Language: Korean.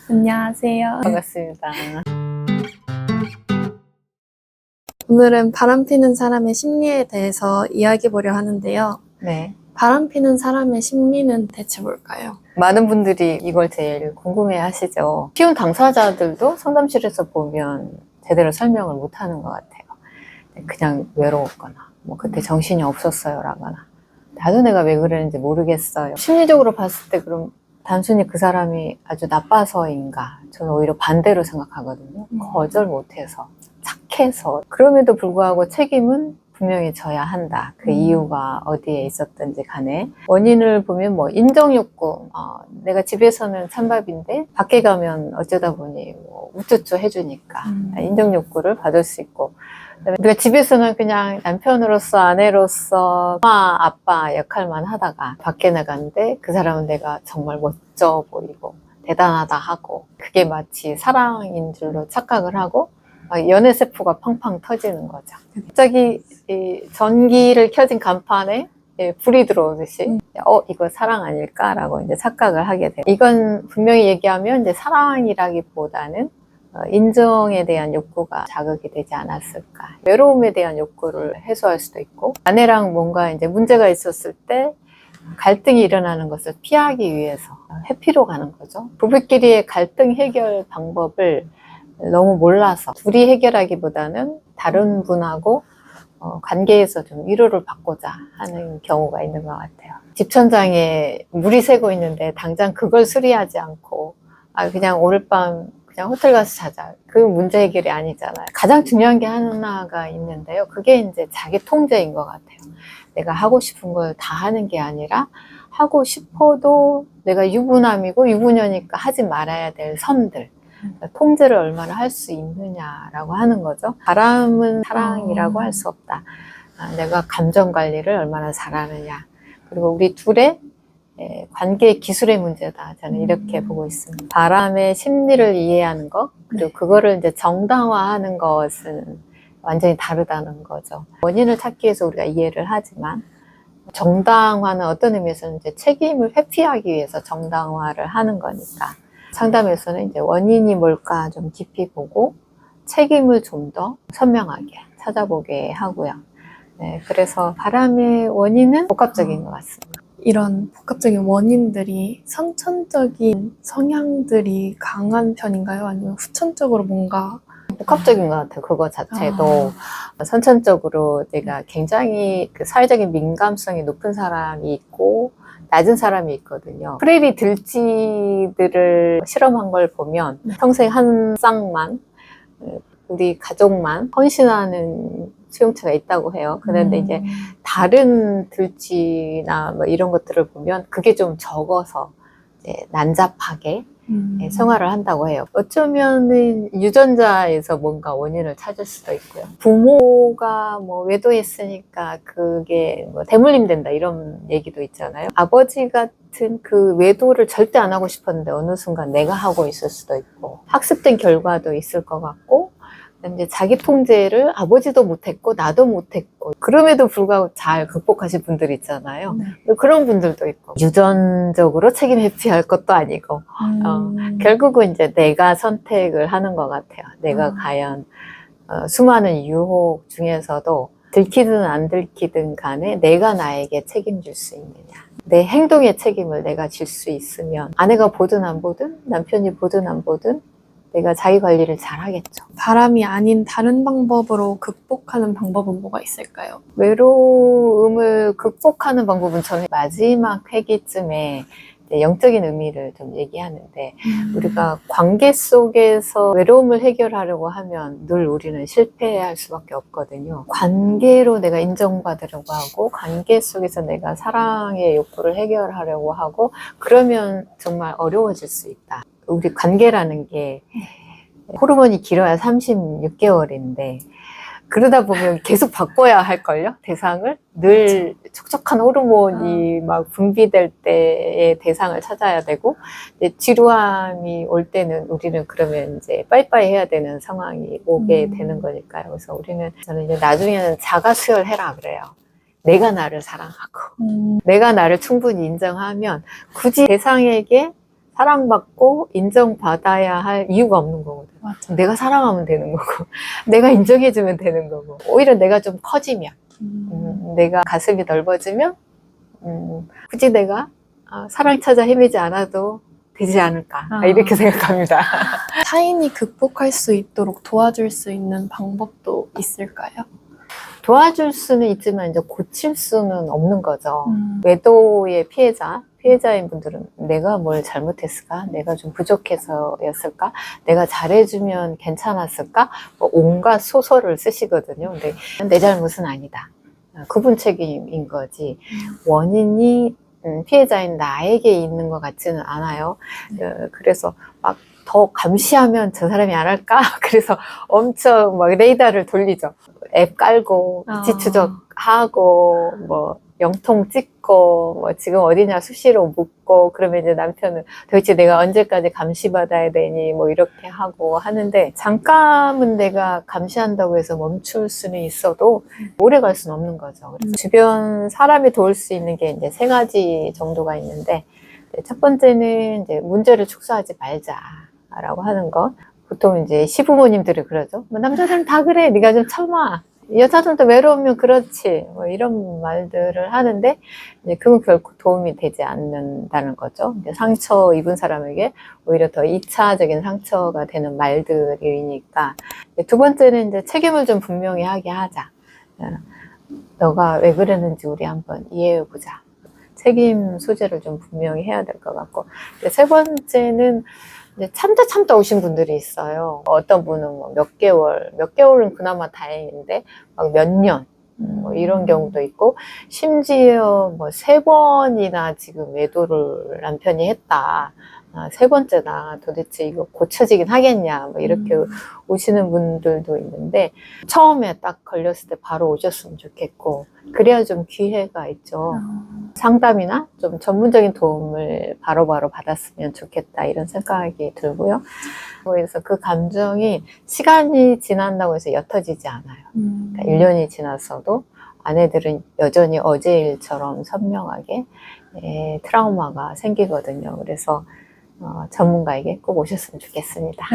안녕하세요. 반갑습니다. 오늘은 바람피는 사람의 심리에 대해서 이야기해보려 하는데요. 네. 바람피는 사람의 심리는 대체 뭘까요? 많은 분들이 이걸 제일 궁금해 하시죠. 피운 당사자들도 상담실에서 보면 제대로 설명을 못 하는 것 같아요. 그냥 외로웠거나, 뭐 그때 정신이 없었어요 라거나, 나도 내가 왜 그랬는지 모르겠어요. 심리적으로 봤을 때 그럼 단순히 그 사람이 아주 나빠서인가? 저는 오히려 반대로 생각하거든요. 거절 못해서, 착해서. 그럼에도 불구하고 책임은 분명히 져야 한다. 그 이유가 어디에 있었든지 간에. 원인을 보면 뭐 인정욕구, 내가 집에서는 찬밥인데 밖에 가면 어쩌다 보니 뭐 우쭈쭈 해주니까 인정욕구를 받을 수 있고, 우리가 집에서는 그냥 남편으로서, 아내로서, 엄마, 아빠 역할만 하다가 밖에 나갔는데 그 사람은 내가 정말 멋져 보이고 대단하다 하고, 그게 마치 사랑인 줄로 착각을 하고 연애 세포가 팡팡 터지는 거죠. 갑자기 이 전기를 켜진 간판에 불이 들어오듯이 이거 사랑 아닐까라고 이제 착각을 하게 돼요. 이건 분명히 얘기하면 이제 사랑이라기보다는 인정에 대한 욕구가 자극이 되지 않았을까. 외로움에 대한 욕구를 해소할 수도 있고, 아내랑 뭔가 이제 문제가 있었을 때 갈등이 일어나는 것을 피하기 위해서 회피로 가는 거죠. 부부끼리의 갈등 해결 방법을 너무 몰라서 둘이 해결하기보다는 다른 분하고 관계에서 좀 위로를 받고자 하는 경우가 있는 것 같아요. 집천장에 물이 새고 있는데 당장 그걸 수리하지 않고 그냥 오늘 밤 그냥 호텔 가서 자자. 그 문제 해결이 아니잖아요. 가장 중요한 게 하나가 있는데요. 그게 이제 자기 통제인 것 같아요. 내가 하고 싶은 걸 다 하는 게 아니라, 하고 싶어도 내가 유부남이고 유부녀니까 하지 말아야 될 선들. 통제를 얼마나 할 수 있느냐라고 하는 거죠. 바람은 사랑이라고 할 수 없다. 내가 감정 관리를 얼마나 잘하느냐. 그리고 우리 둘의 관계 기술의 문제다. 저는 이렇게 보고 있습니다. 바람의 심리를 이해하는 것, 그리고 그거를 이제 정당화하는 것은 완전히 다르다는 거죠. 원인을 찾기 위해서 우리가 이해를 하지만, 정당화는 어떤 의미에서는 이제 책임을 회피하기 위해서 정당화를 하는 거니까, 상담에서는 이제 원인이 뭘까 좀 깊이 보고 책임을 좀 더 선명하게 찾아보게 하고요. 네, 그래서 바람의 원인은 복합적인 것 같습니다. 이런 복합적인 원인들이 선천적인 성향들이 강한 편인가요? 아니면 후천적으로 뭔가 복합적인 것 같아요. 그거 자체도 선천적으로 내가 굉장히 그 사회적인 민감성이 높은 사람이 있고 낮은 사람이 있거든요. 프레리 들쥐들을 실험한 걸 보면 평생 한 쌍만, 우리 가족만 헌신하는 수용체가 있다고 해요. 그런데 이제 다른 들쥐나 뭐 이런 것들을 보면 그게 좀 적어서 이제 난잡하게 생활을 한다고 해요. 어쩌면은 유전자에서 뭔가 원인을 찾을 수도 있고요. 부모가 뭐 외도했으니까 그게 뭐 대물림 된다 이런 얘기도 있잖아요. 아버지 같은 그 외도를 절대 안 하고 싶었는데 어느 순간 내가 하고 있을 수도 있고, 학습된 결과도 있을 것 같고, 이제 자기 통제를 아버지도 못했고 나도 못했고, 그럼에도 불구하고 잘 극복하신 분들 있잖아요. 그런 분들도 있고, 유전적으로 책임 회피할 것도 아니고, 결국은 이제 내가 선택을 하는 것 같아요. 내가 과연 수많은 유혹 중에서도 들키든 안 들키든 간에 내가 나에게 책임질 수 있느냐, 내 행동의 책임을 내가 질 수 있으면 아내가 보든 안 보든 남편이 보든 안 보든 내가 자기 관리를 잘 하겠죠. 바람이 아닌 다른 방법으로 극복하는 방법은 뭐가 있을까요? 외로움을 극복하는 방법은 저는 마지막 회기쯤에 영적인 의미를 좀 얘기하는데, 우리가 관계 속에서 외로움을 해결하려고 하면 늘 우리는 실패할 수밖에 없거든요. 관계로 내가 인정받으려고 하고, 관계 속에서 내가 사랑의 욕구를 해결하려고 하고, 그러면 정말 어려워질 수 있다. 우리 관계라는 게 호르몬이 길어야 36개월인데 그러다 보면 계속 바꿔야 할걸요? 대상을? 늘 촉촉한 호르몬이 막 분비될 때의 대상을 찾아야 되고, 지루함이 올 때는 우리는 그러면 이제 빠이빠이 해야 되는 상황이 오게 되는 거니까요. 그래서 저는 이제 나중에는 자가 수혈해라 그래요. 내가 나를 사랑하고 내가 나를 충분히 인정하면 굳이 대상에게 사랑받고 인정받아야 할 이유가 없는 거거든. 맞아. 내가 사랑하면 되는 거고, 내가 인정해주면 되는 거고. 오히려 내가 좀 커지면, 내가 가슴이 넓어지면, 굳이 내가 사랑 찾아 헤매지 않아도 되지 않을까. 이렇게 생각합니다. 타인이 극복할 수 있도록 도와줄 수 있는 방법도 있을까요? 도와줄 수는 있지만 이제 고칠 수는 없는 거죠. 외도의 피해자인 분들은 내가 뭘 잘못했을까? 내가 좀 부족해서였을까? 내가 잘해주면 괜찮았을까? 뭐 온갖 소설을 쓰시거든요. 근데 내 잘못은 아니다. 그분 책임인 거지. 원인이 피해자인 나에게 있는 것 같지는 않아요. 그래서 막 더 감시하면 저 사람이 안 할까? 그래서 엄청 막 레이더를 돌리죠. 앱 깔고 위치 추적하고 뭐 영통 찍고 뭐 지금 어디냐 수시로 묻고 그러면 이제 남편은 도대체 내가 언제까지 감시받아야 되니 뭐 이렇게 하고 하는데 잠깐은 내가 감시한다고 해서 멈출 수는 있어도 오래 갈 수는 없는 거죠. 그래서 주변 사람이 도울 수 있는 게 이제 3가지 정도가 있는데 첫 번째는 이제 문제를 축소하지 말자라고 하는 거. 보통 이제 시부모님들이 그러죠. 뭐 남자들은 다 그래. 네가 좀 참아. 여자들도 외로우면 그렇지. 뭐 이런 말들을 하는데 이제 그건 결코 도움이 되지 않는다는 거죠. 이제 상처 입은 사람에게 오히려 더 2차적인 상처가 되는 말들이니까. 두 번째는 이제 책임을 좀 분명히 하게 하자. 너가 왜 그랬는지 우리 한번 이해해 보자. 책임 소재를 좀 분명히 해야 될 것 같고. 세 번째는 이제 참다 오신 분들이 있어요. 어떤 분은 뭐 몇 개월은 그나마 다행인데 막 몇 년, 뭐 이런 경우도 있고, 심지어 뭐 3번이나 지금 외도를 남편이 했다. 3번째다. 도대체 이거 고쳐지긴 하겠냐. 뭐 이렇게 오시는 분들도 있는데, 처음에 딱 걸렸을 때 바로 오셨으면 좋겠고, 그래야 좀 기회가 있죠. 상담이나 좀 전문적인 도움을 바로바로 받았으면 좋겠다 이런 생각이 들고요. 그래서 그 감정이 시간이 지난다고 해서 옅어지지 않아요. 그러니까 1년이 지났어도 아내들은 여전히 어제 일처럼 선명하게 트라우마가 생기거든요. 그래서 전문가에게 꼭 오셨으면 좋겠습니다.